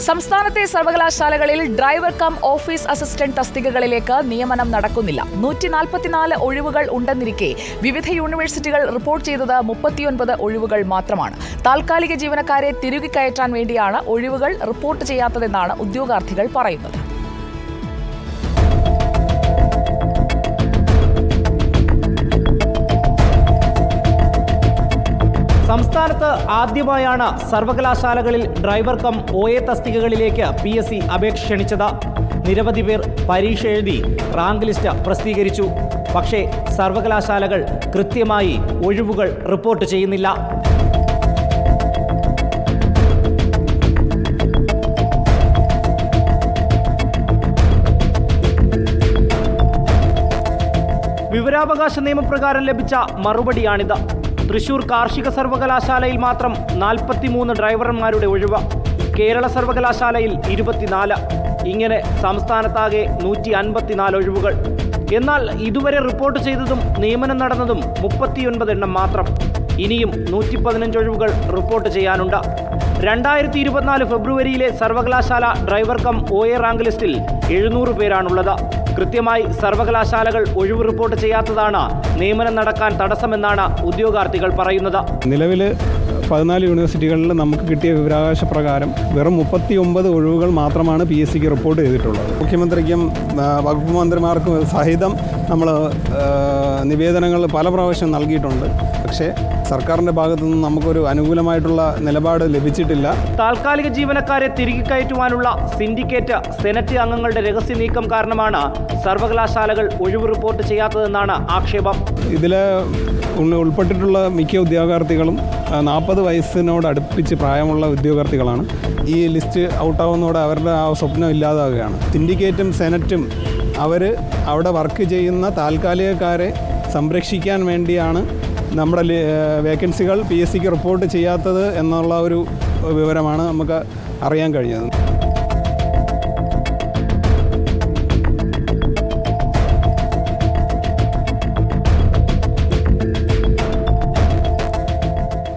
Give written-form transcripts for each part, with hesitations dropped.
സംസ്ഥാനത്തെ സർവകലാശാലകളിൽ driver cum office assistant തസ്തികകളിലേക്ക് നിയമനം നടക്കുന്നില്ല. 144 ഒഴിവുകൾ ഉണ്ടെന്നിരിക്കെ വിവിധ യൂണിവേഴ്സിറ്റികൾ റിപ്പോർട്ട് ചെയ്തത് 39 ഒഴിവുകൾ മാത്രമാണ്. താൽക്കാലിക ജീവനക്കാരെ തിരികെ കയറ്റാൻ വേണ്ടിയാണ് ഒഴിവുകൾ റിപ്പോർട്ട് ചെയ്യാത്തതെന്നാണ് ഉദ്യോഗാർത്ഥികൾ പറയുന്നത്. സംസ്ഥാനത്ത് ആദ്യമായാണ് സർവകലാശാലകളിൽ ഡ്രൈവർ കം OA തസ്തികകളിലേക്ക് PSC അപേക്ഷ ക്ഷണിച്ചത്. നിരവധി പേർ പരീക്ഷ എഴുതി റാങ്ക് ലിസ്റ്റ് പ്രസിദ്ധീകരിച്ചു. പക്ഷേ സർവകലാശാലകൾ കൃത്യമായി ഒഴിവുകൾ റിപ്പോർട്ട് ചെയ്യുന്നില്ല. വിവരാവകാശ നിയമപ്രകാരം ലഭിച്ച മറുപടിയാണിത്. തൃശൂർ കാർഷിക സർവകലാശാലയിൽ മാത്രം 43 ഡ്രൈവർമാരുടെ ഒഴിവ്, കേരള സർവകലാശാലയിൽ 24. ഇങ്ങനെ സംസ്ഥാനത്താകെ 154 ഒഴിവുകൾ. എന്നാൽ ഇതുവരെ റിപ്പോർട്ട് ചെയ്തതും നിയമനം നടന്നതും 39 എണ്ണം മാത്രം. ഇനിയും 115 ഒഴിവുകൾ റിപ്പോർട്ട് ചെയ്യാനുണ്ട്. 2024 ഫെബ്രുവരിയിലെ സർവകലാശാല ഡ്രൈവർ കം OA റാങ്ക് ലിസ്റ്റിൽ 700 പേരാണുള്ളത്. കൃത്യമായി സർവകലാശാലകൾ ഒഴിവ് റിപ്പോർട്ട് ചെയ്യാത്തതാണ് നിയമനം നടക്കാൻ തടസ്സമെന്നാണ് ഉദ്യോഗാർത്ഥികൾ പറയുന്നത്. നിലവിൽ 14 യൂണിവേഴ്സിറ്റികളിൽ നമുക്ക് കിട്ടിയ വിവരാവകാശ പ്രകാരം വെറും 39 ഒഴിവുകൾ മാത്രമാണ് PSCക്ക് റിപ്പോർട്ട് ചെയ്തിട്ടുള്ളത്. മുഖ്യമന്ത്രിക്കും വകുപ്പ് മന്ത്രിമാർക്കും സഹിതം നമ്മൾ നിവേദനങ്ങൾ പല പ്രാവശ്യം നൽകിയിട്ടുണ്ട്. പക്ഷേ സർക്കാരിൻ്റെ ഭാഗത്തു നിന്ന് നമുക്കൊരു അനുകൂലമായിട്ടുള്ള നിലപാട് ലഭിച്ചിട്ടില്ല. താൽക്കാലിക ജീവനക്കാരെ തിരികെ കയറ്റുവാനുള്ള സിൻഡിക്കേറ്റ് സെനറ്റ് അംഗങ്ങളുടെ രഹസ്യ നീക്കം കാരണമാണ് സർവകലാശാലകൾ ഒഴിവ് റിപ്പോർട്ട് ചെയ്യാത്തതെന്നാണ് ആക്ഷേപം. ഇതിൽ ഉൾപ്പെട്ടിട്ടുള്ള മിക്ക ഉദ്യോഗാർത്ഥികളും 40 വയസ്സിനോട് അടുപ്പിച്ച് പ്രായമുള്ള ഉദ്യോഗാർത്ഥികളാണ്. ഈ ലിസ്റ്റ് ഔട്ടാവുന്നതോടെ അവരുടെ ആ സ്വപ്നം ഇല്ലാതാവുകയാണ്. സിൻഡിക്കേറ്റും സെനറ്റും അവർ അവിടെ വർക്ക് ചെയ്യുന്ന താൽക്കാലികക്കാരെ സംരക്ഷിക്കാൻ വേണ്ടിയാണ് നമ്മുടെ വേക്കൻസികൾ PSCക്ക് റിപ്പോർട്ട് ചെയ്യാത്തത് എന്നുള്ള ഒരു വിവരമാണ് നമുക്ക് അറിയാൻ കഴിഞ്ഞത്.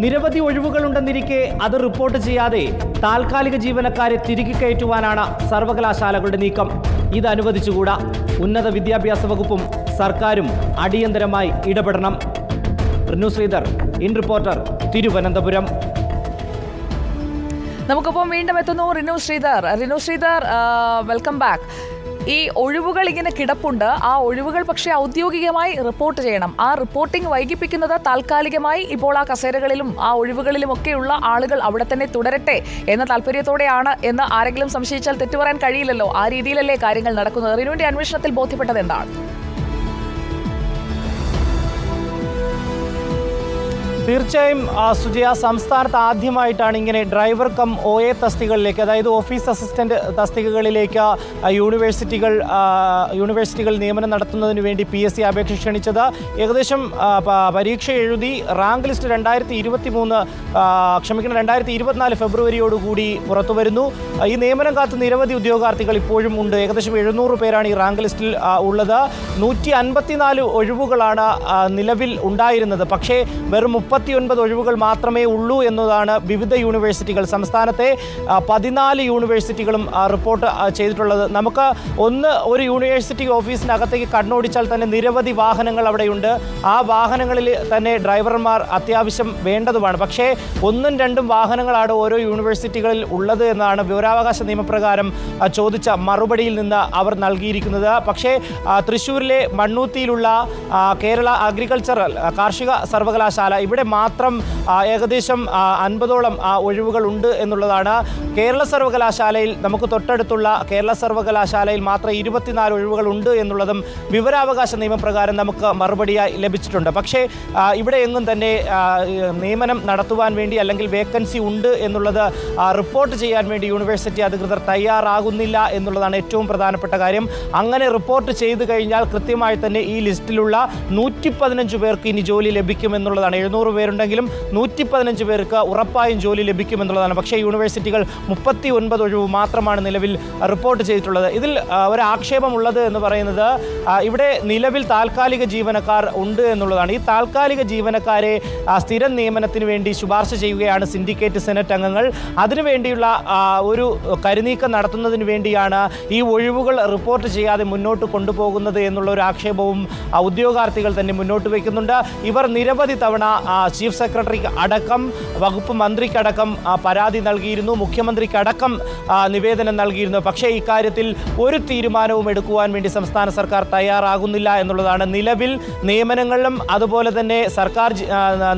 നിരവധി ഒഴിവുകളുണ്ടെന്നിരിക്കെ അത് റിപ്പോർട്ട് ചെയ്യാതെ താൽക്കാലിക ജീവനക്കാരെ തിരികെ കയറ്റുവാനാണ് സർവകലാശാലകളുടെ നീക്കം. ഇത് അനുവദിച്ചുകൂടാ. ഉന്നത വിദ്യാഭ്യാസ വകുപ്പും സർക്കാരും അടിയന്തരമായി ഇടപെടണം. റിനു ശ്രീധർ, ഇൻ റിപ്പോർട്ടർ, തിരുവനന്തപുരം. നമുക്കൊപ്പം വീണ്ടും എത്തുന്നു റിനു ശ്രീധർ, വെൽക്കം ബാക്ക്. ഈ ഒഴിവുകൾ ഇങ്ങനെ കിടപ്പുണ്ട്. ആ ഒഴിവുകൾ പക്ഷേ ഔദ്യോഗികമായി റിപ്പോർട്ട് ചെയ്യണം. ആ റിപ്പോർട്ടിംഗ് വൈകിപ്പിക്കുന്നത് താൽക്കാലികമായി ഇപ്പോൾ ആ കസേരകളിലും ആ ഒഴിവുകളിലുമൊക്കെയുള്ള ആളുകൾ അവിടെ തന്നെ തുടരട്ടെ എന്ന താല്പര്യത്തോടെയാണ് എന്ന് ആരെങ്കിലും സംശയിച്ചാൽ തെറ്റു പറയാൻ കഴിയില്ലല്ലോ. ആ രീതിയിലല്ലേ കാര്യങ്ങൾ നടക്കുന്നത്. റിനുവിന്റെ അന്വേഷണത്തിൽ ബോധ്യപ്പെട്ടത് എന്താണ്? തീർച്ചയായും സുജയ, സംസ്ഥാനത്ത് ആദ്യമായിട്ടാണ് ഇങ്ങനെ ഡ്രൈവർ കം OA തസ്തികകളിലേക്ക്, അതായത് ഓഫീസ് അസിസ്റ്റന്റ് തസ്തികകളിലേക്ക് യൂണിവേഴ്സിറ്റികൾ നിയമനം നടത്തുന്നതിന് വേണ്ടി PSC അപേക്ഷ ക്ഷണിച്ചത്. ഏകദേശം പരീക്ഷ എഴുതി റാങ്ക് ലിസ്റ്റ് 2024 ഫെബ്രുവരിയോടുകൂടി പുറത്തു വരുന്നു. ഈ നിയമനം കാത്ത് നിരവധി ഉദ്യോഗാർത്ഥികൾ ഇപ്പോഴും ഉണ്ട്. ഏകദേശം 700 പേരാണ് ഈ റാങ്ക് ലിസ്റ്റിൽ ഉള്ളത്. 154 ഒഴിവുകളാണ് നിലവിൽ ഉണ്ടായിരുന്നത്. പക്ഷേ വെറും 39 ഒഴിവുകൾ മാത്രമേ ഉള്ളൂ എന്നതാണ് വിവിധ യൂണിവേഴ്സിറ്റികൾ, സംസ്ഥാനത്തെ 14 യൂണിവേഴ്സിറ്റികളും റിപ്പോർട്ട് ചെയ്തിട്ടുള്ളത്. നമുക്ക് ഒരു യൂണിവേഴ്സിറ്റി ഓഫീസിനകത്തേക്ക് കണ്ണോടിച്ചാൽ തന്നെ നിരവധി വാഹനങ്ങൾ അവിടെയുണ്ട്. ആ വാഹനങ്ങളിൽ തന്നെ ഡ്രൈവർമാർ അത്യാവശ്യം വേണ്ടതുമാണ്. പക്ഷേ 1-2 വാഹനങ്ങളാണ് ഓരോ യൂണിവേഴ്സിറ്റികളിൽ ഉള്ളത് എന്നാണ് വിവരാവകാശ നിയമപ്രകാരം ചോദിച്ച മറുപടിയിൽ നിന്ന് അവർ നൽകിയിരിക്കുന്നത്. പക്ഷേ തൃശ്ശൂരിലെ മണ്ണൂത്തിയിലുള്ള കേരള അഗ്രികൾച്ചറൽ കാർഷിക സർവകലാശാല, ഇവിടെ മാത്രം ഏകദേശം 50ഓളം ഒഴിവുകൾ ഉണ്ട് എന്നുള്ളതാണ്. കേരള സർവകലാശാലയിൽ, നമുക്ക് തൊട്ടടുത്തുള്ള കേരള സർവകലാശാലയിൽ മാത്രം 24 ഒഴിവുകൾ ഉണ്ട് എന്നുള്ളതും വിവരാവകാശ നിയമപ്രകാരം നമുക്ക് മറുപടിയായി ലഭിച്ചിട്ടുണ്ട്. പക്ഷേ ഇവിടെ എങ്ങും തന്നെ നിയമനം നടത്തുവാൻ വേണ്ടി അല്ലെങ്കിൽ വേക്കൻസി ഉണ്ട് എന്നുള്ളത് റിപ്പോർട്ട് ചെയ്യാൻ വേണ്ടി യൂണിവേഴ്സിറ്റി അധികൃതർ തയ്യാറാകുന്നില്ല എന്നുള്ളതാണ് ഏറ്റവും പ്രധാനപ്പെട്ട കാര്യം. അങ്ങനെ റിപ്പോർട്ട് ചെയ്തു കഴിഞ്ഞാൽ കൃത്യമായി തന്നെ ഈ ലിസ്റ്റിലുള്ള 115 പേർക്ക് ഇനി ജോലി ലഭിക്കുമെന്നുള്ളതാണ്. 700 പേരുണ്ടെങ്കിലും 115 പേർക്ക് ഉറപ്പായും ജോലി ലഭിക്കുമെന്നുള്ളതാണ്. പക്ഷേ യൂണിവേഴ്സിറ്റികൾ 39 ഒഴിവ് മാത്രമാണ് നിലവിൽ റിപ്പോർട്ട് ചെയ്തിട്ടുള്ളത്. ഇതിൽ ഒരു ആക്ഷേപമുള്ളത് എന്ന് പറയുന്നത് ഇവിടെ നിലവിൽ താൽക്കാലിക ജീവനക്കാർ ഉണ്ട് എന്നുള്ളതാണ്. ഈ താൽക്കാലിക ജീവനക്കാരെ സ്ഥിരം നിയമനത്തിന് വേണ്ടി ശുപാർശ ചെയ്യുകയാണ് സിൻഡിക്കേറ്റ് സെനറ്റ് അംഗങ്ങൾ. അതിനുവേണ്ടിയുള്ള ഒരു കരുനീക്കം നടത്തുന്നതിന് വേണ്ടിയാണ് ഈ ഒഴിവുകൾ റിപ്പോർട്ട് ചെയ്യാതെ മുന്നോട്ട് കൊണ്ടുപോകുന്നത് എന്നുള്ള ഒരു ആക്ഷേപവും ഉദ്യോഗാർത്ഥികൾ തന്നെ മുന്നോട്ട് വയ്ക്കുന്നുണ്ട്. ഇവർ നിരവധി തവണ ചീഫ് സെക്രട്ടറി അടക്കം വകുപ്പ് മന്ത്രിക്കടക്കം പരാതി നൽകിയിരുന്നു, മുഖ്യമന്ത്രിക്കടക്കം നിവേദനം നൽകിയിരുന്നു. പക്ഷേ ഇക്കാര്യത്തിൽ ഒരു തീരുമാനവും എടുക്കുവാൻ വേണ്ടി സംസ്ഥാന സർക്കാർ തയ്യാറാകുന്നില്ല എന്നുള്ളതാണ്. നിലവിൽ നിയമനങ്ങളിലും അതുപോലെ തന്നെ സർക്കാർ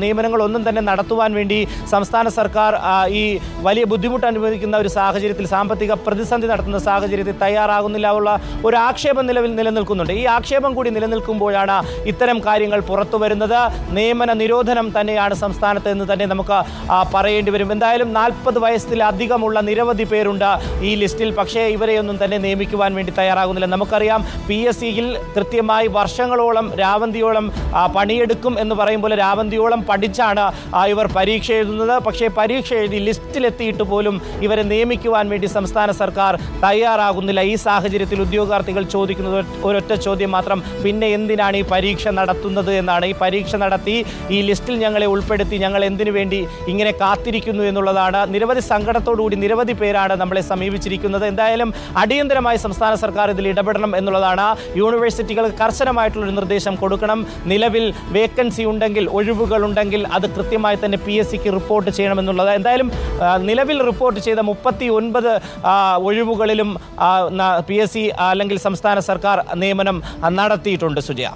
നിയമനങ്ങളൊന്നും തന്നെ നടത്തുവാൻ വേണ്ടി സംസ്ഥാന സർക്കാർ ഈ വലിയ ബുദ്ധിമുട്ട് അനുഭവിക്കുന്ന ഒരു സാഹചര്യത്തിൽ, സാമ്പത്തിക പ്രതിസന്ധി നടത്തുന്ന സാഹചര്യത്തിൽ തയ്യാറാകുന്നില്ല ഉള്ള ഒരു ആക്ഷേപം നിലവിൽ നിലനിൽക്കുന്നുണ്ട്. ഈ ആക്ഷേപം കൂടി നിലനിൽക്കുമ്പോഴാണ് ഇത്തരം കാര്യങ്ങൾ പുറത്തു വരുന്നത്. നിയമന നിരോധനം തന്നെയാണ് സംസ്ഥാനത്ത് എന്ന് തന്നെ നമുക്ക് പറയേണ്ടി വരും. എന്തായാലും 40 വയസ്സിലധികമുള്ള നിരവധി പേരുണ്ട് ഈ ലിസ്റ്റിൽ. പക്ഷേ ഇവരെയൊന്നും തന്നെ നിയമിക്കുവാൻ വേണ്ടി തയ്യാറാകുന്നില്ല. നമുക്കറിയാം PSCയിൽ കൃത്യമായി വർഷങ്ങളോളം രാവന്തിയോളം പണിയെടുക്കും എന്ന് പറയും പോലെ രാവന്തിയോളം പഠിച്ചാണ് ഇവർ പരീക്ഷ എഴുതുന്നത്. പക്ഷേ പരീക്ഷ എഴുതി ലിസ്റ്റിലെത്തിയിട്ട് പോലും ഇവരെ നിയമിക്കുവാൻ വേണ്ടി സംസ്ഥാന സർക്കാർ തയ്യാറാകുന്നില്ല. ഈ സാഹചര്യത്തിൽ ഉദ്യോഗാർത്ഥികൾ ചോദിക്കുന്നത് ഒരൊറ്റ ചോദ്യം മാത്രം: പിന്നെ എന്തിനാണ് ഈ പരീക്ഷ നടത്തുന്നത് എന്നാണ്. ഈ പരീക്ഷ നടത്തി ഈ ലിസ്റ്റിൽ ഞങ്ങളെ ഉൾപ്പെടുത്തി ഞങ്ങൾ എന്തിനു വേണ്ടി ഇങ്ങനെ കാത്തിരിക്കുന്നു എന്നുള്ളതാണ്. നിരവധി സങ്കടത്തോടുകൂടി നിരവധി പേരാണ് നമ്മളെ സമീപിച്ചിരിക്കുന്നത്. എന്തായാലും അടിയന്തരമായി സംസ്ഥാന സർക്കാർ ഇതിൽ ഇടപെടണം എന്നുള്ളതാണ്. യൂണിവേഴ്സിറ്റികൾക്ക് കർശനമായിട്ടുള്ളൊരു നിർദ്ദേശം കൊടുക്കണം. നിലവിൽ വേക്കൻസി ഉണ്ടെങ്കിൽ, ഒഴിവുകളുണ്ടെങ്കിൽ അത് കൃത്യമായി തന്നെ PSCക്ക് റിപ്പോർട്ട് ചെയ്യണമെന്നുള്ളത്. എന്തായാലും നിലവിൽ റിപ്പോർട്ട് ചെയ്ത 39 ഒഴിവുകളിലും PSC അല്ലെങ്കിൽ സംസ്ഥാന സർക്കാർ നിയമനം നടത്തിയിട്ടുണ്ട്. സുജയ.